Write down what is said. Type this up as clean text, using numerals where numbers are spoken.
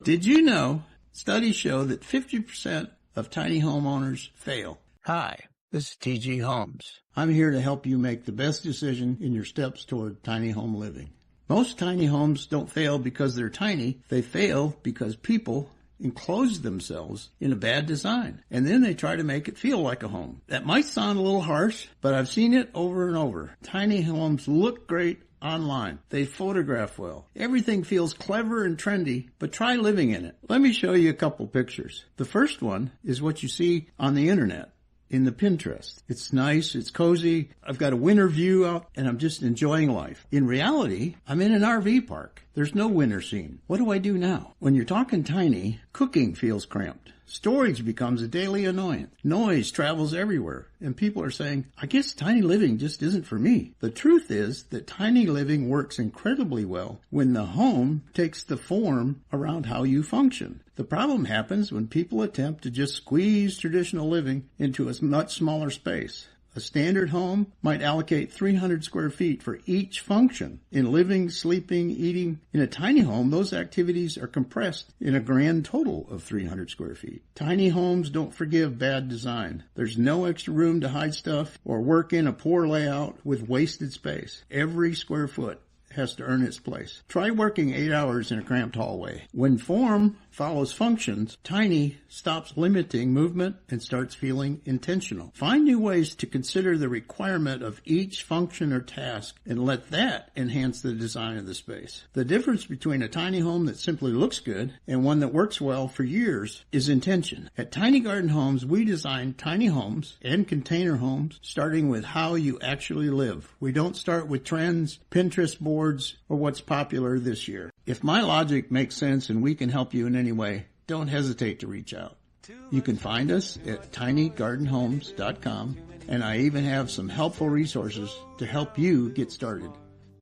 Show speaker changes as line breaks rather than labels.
Did you know studies show that 50% of tiny homeowners fail? Hi, this is T.G. Holmes. I'm here to help you make the best decision in your steps toward tiny home living. Most tiny homes don't fail because they're tiny. They fail because people enclose themselves in a bad design, and then they try to make it feel like a home. That might sound a little harsh, but I've seen it over and over. Tiny homes look great online. They photograph well. Everything feels clever and trendy, but try living in it. Let me show you a couple pictures. The first one is what you see on the internet, in the Pinterest. It's nice, it's cozy, I've got a winter view out, and I'm just enjoying life. In reality, I'm in an RV park. There's no winter scene. What do I do now? When you're talking tiny, cooking feels cramped. Storage becomes a daily annoyance. Noise travels everywhere, and people are saying, I guess tiny living just isn't for me. The truth is that tiny living works incredibly well when the home takes the form around how you function. The problem happens when people attempt to just squeeze traditional living into a much smaller space. A standard home might allocate 300 square feet for each function. In living, sleeping, eating, in a tiny home, those activities are compressed in a grand total of 300 square feet. Tiny homes don't forgive bad design. There's no extra room to hide stuff or work in a poor layout with wasted space. Every square foot has to earn its place. Try working 8 hours in a cramped hallway. When form follows functions, tiny stops limiting movement and starts feeling intentional. Find new ways to consider the requirement of each function or task and let that enhance the design of the space. The difference between a tiny home that simply looks good and one that works well for years is intention. At Tiny Garden Homes, we design tiny homes and container homes starting with how you actually live. We don't start with trends, Pinterest boards, or what's popular this year. If my logic makes sense and we can help you in any way, don't hesitate to reach out. You can find us at tinygardenhomes.com, and I even have some helpful resources to help you get started.